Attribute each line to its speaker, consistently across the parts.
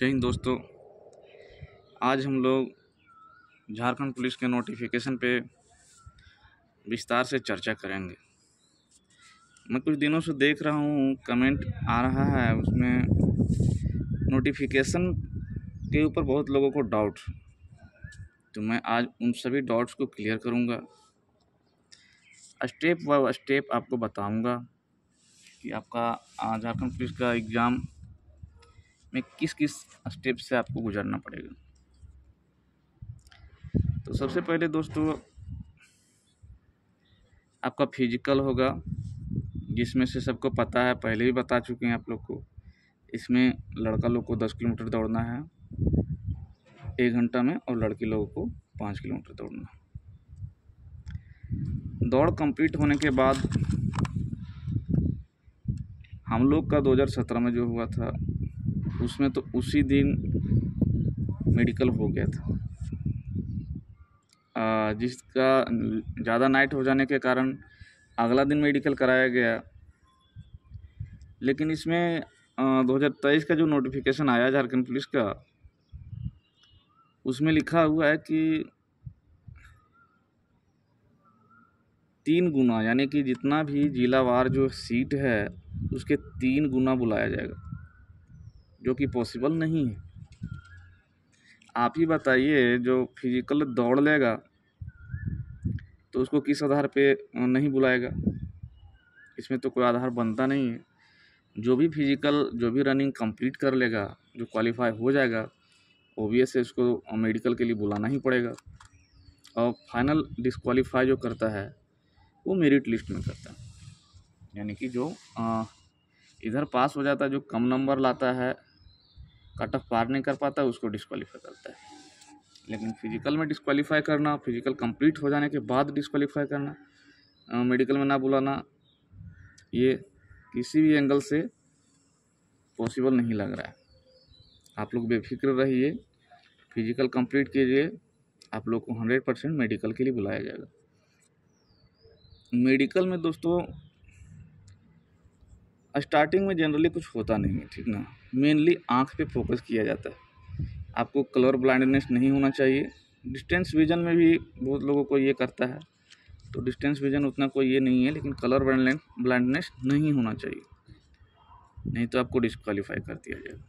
Speaker 1: जय हिंद दोस्तों। आज हम लोग झारखंड पुलिस के नोटिफिकेशन पे विस्तार से चर्चा करेंगे। मैं कुछ दिनों से देख रहा हूँ कमेंट आ रहा है, उसमें नोटिफिकेशन के ऊपर बहुत लोगों को डाउट, तो मैं आज उन सभी डाउट्स को क्लियर करूँगा। स्टेप बाय स्टेप आपको बताऊँगा कि आपका झारखंड पुलिस का एग्ज़ाम में किस किस स्टेप से आपको गुजरना पड़ेगा। तो सबसे पहले दोस्तों आपका फिजिकल होगा, जिसमें से सबको पता है, पहले ही बता चुके हैं आप लोग को। इसमें लड़का लोग को 10 किलोमीटर दौड़ना है 1 घंटा में, और लड़की लोगों को 5 किलोमीटर दौड़ना है। दौड़ कंप्लीट होने के बाद हम लोग का 2017 में जो हुआ था, उसमें तो उसी दिन मेडिकल हो गया था। जिसका ज़्यादा नाइट हो जाने के कारण अगला दिन मेडिकल कराया गया। लेकिन इसमें 2023 का जो नोटिफिकेशन आया झारखंड पुलिस का, उसमें लिखा हुआ है कि 3 गुना, यानी कि जितना भी जिलावार जो सीट है उसके 3 गुना बुलाया जाएगा, जो कि पॉसिबल नहीं है। आप ही बताइए, जो फिजिकल दौड़ लेगा तो उसको किस आधार पे नहीं बुलाएगा? इसमें तो कोई आधार बनता नहीं है। जो भी फिजिकल, जो भी रनिंग कंप्लीट कर लेगा, जो क्वालिफाई हो जाएगा, ओबीएस से उसको मेडिकल के लिए बुलाना ही पड़ेगा। और फाइनल डिस्क्वालीफाई जो करता है वो मेरिट लिस्ट में करता है, यानी कि जो इधर पास हो जाता है, जो कम नंबर लाता है, कट ऑफ पार नहीं कर पाता, उसको डिस्क्वालीफाई करता है। लेकिन फिजिकल में डिस्क्वालीफाई करना, फिजिकल कंप्लीट हो जाने के बाद डिस्क्वालीफाई करना, मेडिकल में ना बुलाना, ये किसी भी एंगल से पॉसिबल नहीं लग रहा है। आप लोग बेफिक्र रहिए, फिजिकल कंप्लीट कीजिए, आप लोग को 100% मेडिकल के लिए बुलाया जाएगा। मेडिकल में दोस्तों स्टार्टिंग में जनरली कुछ होता नहीं है, ठीक ना। मेनली आँख पे फोकस किया जाता है। आपको कलर ब्लाइंडनेस नहीं होना चाहिए। डिस्टेंस विजन में भी बहुत लोगों को ये करता है, तो डिस्टेंस विजन उतना कोई ये नहीं है, लेकिन कलर ब्लाइंडनेस नहीं होना चाहिए, नहीं तो आपको डिस्क्वालीफाई कर दिया जाएगा।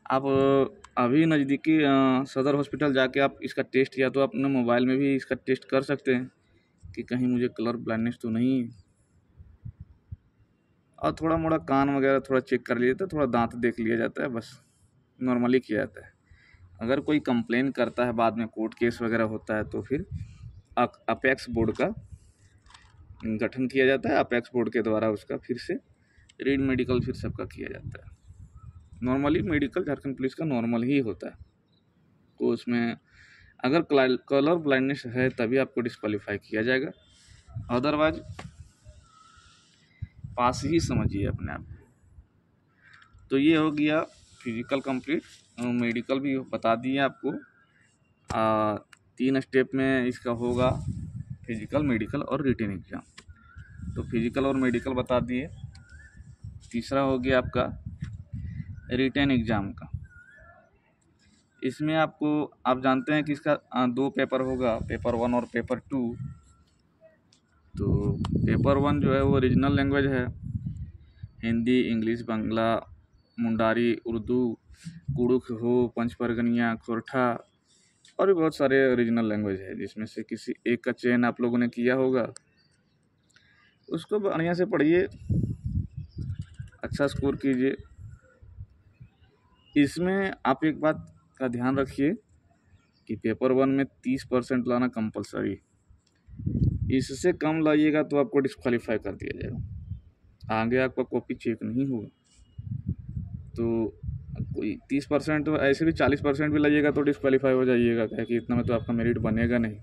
Speaker 1: आप अभी नज़दीकी सदर हॉस्पिटल जाके आप इसका टेस्ट, या तो अपने मोबाइल में भी इसका टेस्ट कर सकते हैं कि कहीं मुझे कलर ब्लाइंडनेस तो नहीं है। और थोड़ा मोड़ा कान वगैरह थोड़ा चेक कर लिया जाता है, थोड़ा दांत देख लिया जाता है, बस नॉर्मली किया जाता है। अगर कोई कंप्लेन करता है, बाद में कोर्ट केस वगैरह होता है, तो फिर अपेक्स बोर्ड का गठन किया जाता है। अपेक्स बोर्ड के द्वारा उसका फिर से रीड मेडिकल फिर सबका किया जाता है। नॉर्मली मेडिकल झारखंड पुलिस का नॉर्मल ही होता है, तो उसमें अगर कलर ब्लाइंडनेस है तभी आपको डिस्क्वालीफाई किया जाएगा, अदरवाइज पास ही समझिए अपने आप। तो ये हो गया फिजिकल कंप्लीट। मेडिकल भी बता दिए आपको। 3 स्टेप में इसका होगा, फिजिकल, मेडिकल और रिटन एग्ज़ाम। तो फिजिकल और मेडिकल बता दिए। तीसरा हो गया आपका रिटन एग्ज़ाम का। इसमें आपको, आप जानते हैं कि इसका 2 पेपर होगा, पेपर 1 और पेपर 2। तो पेपर 1 जो है वो रीजनल लैंग्वेज है, हिंदी, इंग्लिश, बांग्ला, मुंडारी, उर्दू, कुड़ुख हो, पंचपरगनिया, खोरठा, और भी बहुत सारे रीजनल लैंग्वेज है, जिसमें से किसी एक का चयन आप लोगों ने किया होगा। उसको बढ़िया से पढ़िए, अच्छा स्कोर कीजिए। इसमें आप एक बात का ध्यान रखिए कि पेपर 1 में 30% लाना कंपलसरी, इससे कम लाइएगा तो आपको डिस्क्वालीफाई कर दिया जाएगा, आगे आपका कॉपी चेक नहीं होगा। तो कोई 30%, तो ऐसे भी 40% भी लाइएगा तो डिस्क्वालीफाई हो जाइएगा, क्या कि इतना में तो आपका मेरिट बनेगा नहीं।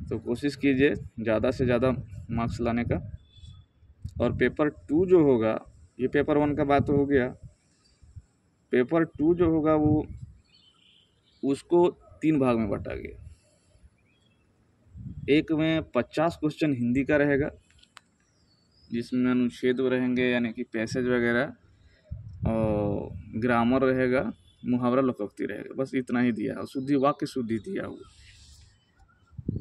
Speaker 1: तो कोशिश कीजिए ज़्यादा से ज़्यादा मार्क्स लाने का। और पेपर 2 जो होगा, ये पेपर 1 का बात हो गया। पेपर 2 जो होगा वो, उसको 3 भाग में बांटा गया। एक में 50 क्वेश्चन हिंदी का रहेगा, जिसमें अनुच्छेद रहेंगे, यानी कि पैसेज वगैरह, और ग्रामर रहेगा, मुहावरा लोकोक्ति रहेगा, बस इतना ही दिया है। और शुद्धि, वाक्य शुद्धि दिया हुआ,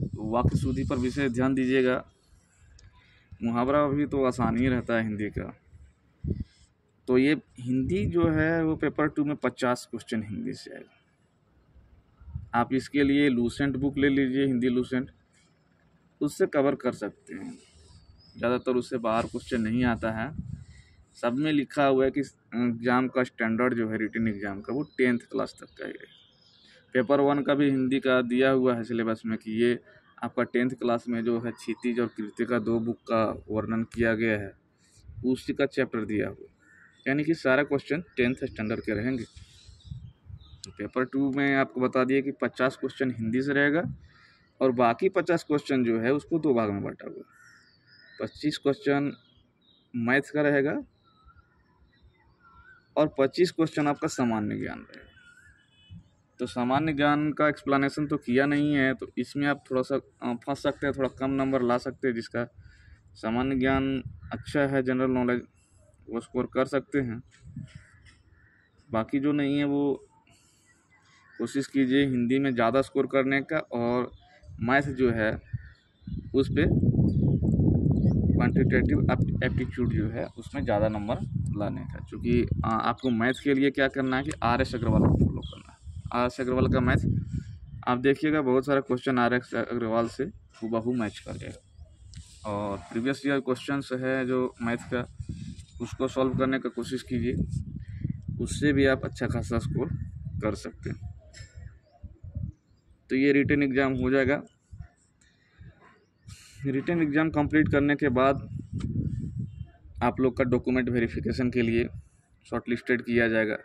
Speaker 1: तो वाक्य शुद्धि पर विशेष ध्यान दीजिएगा। मुहावरा भी तो आसान ही रहता है हिंदी का। तो ये हिंदी जो है वो पेपर 2 में 50 क्वेश्चन हिंदी से आएगा। आप इसके लिए लूसेंट बुक ले लीजिए, हिंदी लूसेंट, उससे कवर कर सकते हैं। ज़्यादातर उससे बाहर क्वेश्चन नहीं आता है। सब में लिखा हुआ है कि एग्ज़ाम का स्टैंडर्ड जो है रिटन एग्ज़ाम का वो 10th क्लास तक का है। पेपर 1 का भी हिंदी का दिया हुआ है सिलेबस में कि ये आपका 10th क्लास में जो है क्षितिज और कृत्य का 2 बुक का वर्णन किया गया है, उसी का चैप्टर दिया हुआ, यानी कि सारा क्वेश्चन 10th स्टैंडर्ड के रहेंगे। तो पेपर 2 में आपको बता दिए कि 50 क्वेश्चन हिंदी से रहेगा और बाकी 50 क्वेश्चन जो है उसको 2 भाग में बांटा हुआ। 25 क्वेश्चन मैथ्स का रहेगा और 25 क्वेश्चन आपका सामान्य ज्ञान रहेगा। तो सामान्य ज्ञान का एक्सप्लेनेशन तो किया नहीं है, तो इसमें आप थोड़ा सा फंस सकते हैं, थोड़ा कम नंबर ला सकते हैं। जिसका सामान्य ज्ञान अच्छा है, जनरल नॉलेज, वो स्कोर कर सकते हैं। बाकी जो नहीं है वो कोशिश कीजिए हिंदी में ज़्यादा स्कोर करने का, और मैथ जो है उस पर क्वांटिटेटिव एप्टीट्यूड जो है उसमें ज़्यादा नंबर लाने का। क्योंकि आपको मैथ के लिए क्या करना है कि RS अग्रवाल को फॉलो करना है। RS अग्रवाल का मैथ आप देखिएगा, बहुत सारा क्वेश्चन RS अग्रवाल से हूबहू मैच कर जाएगा। और प्रीवियस ईयर क्वेश्चंस है जो मैथ का, उसको सॉल्व करने का कोशिश कीजिए, उससे भी आप अच्छा खासा स्कोर कर सकते हैं। तो ये रिटन एग्ज़ाम हो जाएगा। रिटन एग्ज़ाम कंप्लीट करने के बाद आप लोग का डॉक्यूमेंट वेरिफिकेशन के लिए शॉर्ट लिस्टेड किया जाएगा।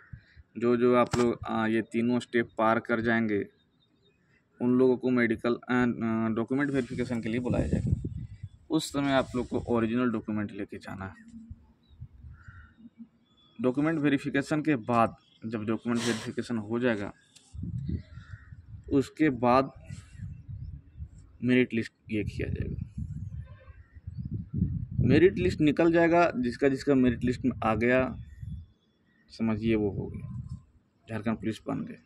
Speaker 1: जो जो आप लोग ये तीनों स्टेप पार कर जाएंगे उन लोगों को मेडिकल डॉक्यूमेंट वेरिफिकेशन के लिए बुलाया जाएगा। उस समय आप लोग को ओरिजिनल डॉक्यूमेंट लेके जाना है। डॉक्यूमेंट वेरिफिकेशन के बाद जब डॉक्यूमेंट वेरिफिकेशन हो जाएगा उसके बाद मेरिट लिस्ट ये किया जाएगा। मेरिट लिस्ट निकल जाएगा, जिसका जिसका मेरिट लिस्ट में आ गया समझिए वो हो गया, झारखंड पुलिस बन गए।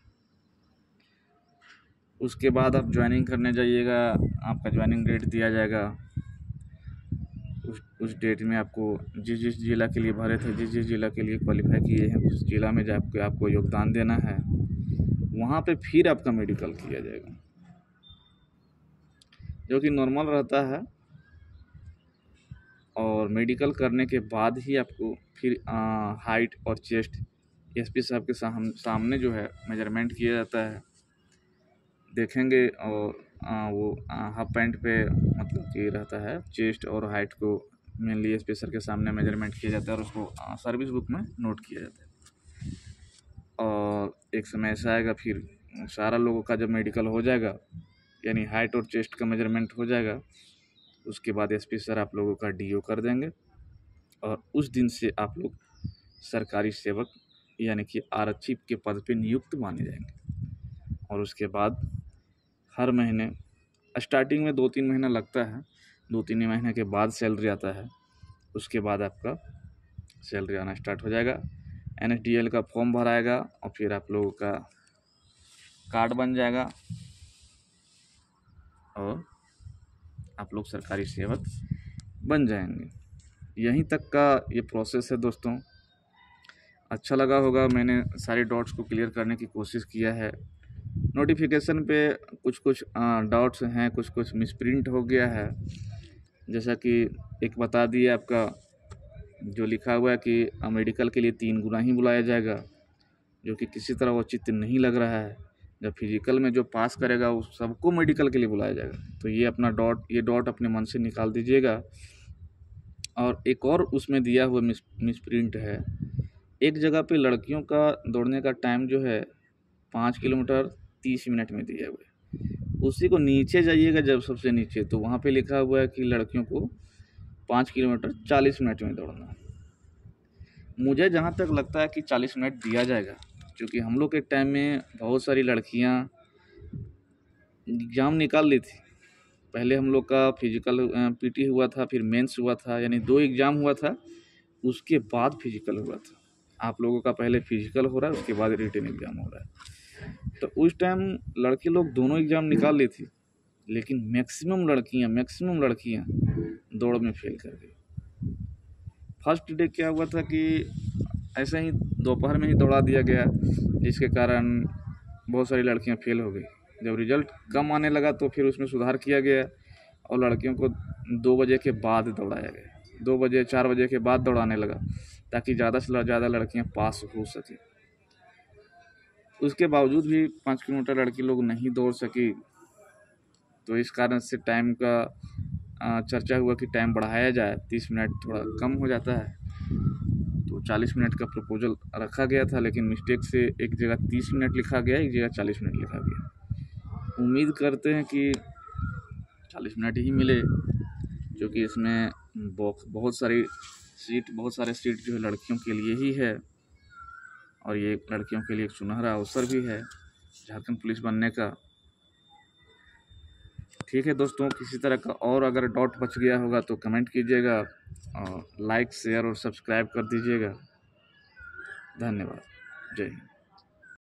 Speaker 1: उसके बाद आप ज्वाइनिंग करने जाइएगा, आपका ज्वाइनिंग डेट दिया जाएगा। उस डेट में आपको जिस जिस जिला के लिए भरे थे, जिस जिस जिला के लिए क्वालिफाई किए हैं, उस जिला में जाकर आपको योगदान देना है। वहाँ पे फिर आपका मेडिकल किया जाएगा, जो कि नॉर्मल रहता है। और मेडिकल करने के बाद ही आपको फिर हाइट और चेस्ट SP साहब के सामने जो है मेजरमेंट किया जाता है, देखेंगे। और वो हाफ पैंट पे मतलब कि रहता है, चेस्ट और हाइट को मेनली SP सर के सामने मेजरमेंट किया जाता है और उसको सर्विस बुक में नोट किया जाता है। और एक समय ऐसा आएगा फिर सारा लोगों का जब मेडिकल हो जाएगा, यानी हाइट और चेस्ट का मेजरमेंट हो जाएगा, उसके बाद SP सर आप लोगों का DO कर देंगे और उस दिन से आप लोग सरकारी सेवक यानी कि आरक्षी के पद पे नियुक्त माने जाएंगे। और उसके बाद हर महीने, स्टार्टिंग में 2-3 महीना लगता है, 2-3 महीने के बाद सैलरी आता है। उसके बाद आपका सैलरी आना स्टार्ट हो जाएगा। NSDL का फॉर्म भराएगा और फिर आप लोगों का कार्ड बन जाएगा और आप लोग सरकारी सेवक बन जाएंगे। यहीं तक का ये प्रोसेस है दोस्तों। अच्छा लगा होगा, मैंने सारे डॉट्स को क्लियर करने की कोशिश किया है। नोटिफिकेशन पे कुछ कुछ डाउट्स हैं, कुछ कुछ मिसप्रिंट हो गया है। जैसा कि एक बता दिए, आपका जो लिखा हुआ है कि मेडिकल के लिए 3 गुना ही बुलाया जाएगा, जो कि किसी तरह वो चित्र नहीं लग रहा है। जब फिजिकल में जो पास करेगा उस सबको मेडिकल के लिए बुलाया जाएगा। तो ये अपना ये डॉट अपने मन से निकाल दीजिएगा। और एक और उसमें दिया हुआ मिसप्रिंट है, एक जगह पे लड़कियों का दौड़ने का टाइम जो है 5 किलोमीटर 30 मिनट में दिया हुआ है। उसी को नीचे जाइएगा जब सबसे नीचे, तो वहाँ पे लिखा हुआ है कि लड़कियों को 5 किलोमीटर 40 मिनट में दौड़ना। मुझे जहाँ तक लगता है कि 40 मिनट दिया जाएगा, क्योंकि हम लोग के टाइम में बहुत सारी लड़कियाँ एग्ज़ाम निकाल ली थी। पहले हम लोग का फिजिकल PT हुआ था, फिर मेंस हुआ था, यानी 2 एग्ज़ाम हुआ था, उसके बाद फिजिकल हुआ था। आप लोगों का पहले फिजिकल हो रहा है, उसके बाद रिटन एग्ज़ाम हो रहा है। तो उस टाइम लड़के लोग दोनों एग्ज़ाम निकाल ली थी, लेकिन मैक्सिमम लड़कियां दौड़ में फेल कर गई। फर्स्ट डे क्या हुआ था कि ऐसे ही दोपहर में ही दौड़ा दिया गया, जिसके कारण बहुत सारी लड़कियां फेल हो गई। जब रिजल्ट कम आने लगा तो फिर उसमें सुधार किया गया और लड़कियों को 2 बजे के बाद दौड़ाया गया, 2 बजे 4 बजे के बाद दौड़ाने लगा, ताकि ज़्यादा से ज़्यादा लड़कियां पास हो सकें। उसके बावजूद भी 5 किलोमीटर लड़की लोग नहीं दौड़ सकी, तो इस कारण से टाइम का चर्चा हुआ कि टाइम बढ़ाया जाए, 30 मिनट थोड़ा कम हो जाता है। तो 40 मिनट का प्रपोजल रखा गया था, लेकिन मिस्टेक से एक जगह 30 मिनट लिखा गया, एक जगह 40 मिनट लिखा गया। उम्मीद करते हैं कि 40 मिनट ही मिले, क्योंकि इसमें बहुत सारे सीट जो है लड़कियों के लिए ही है, और ये लड़कियों के लिए एक सुनहरा अवसर भी है झारखंड पुलिस बनने का। ठीक है दोस्तों, किसी तरह का और अगर डाउट बच गया होगा तो कमेंट कीजिएगा, और लाइक शेयर और सब्सक्राइब कर दीजिएगा। धन्यवाद। जय हिंद।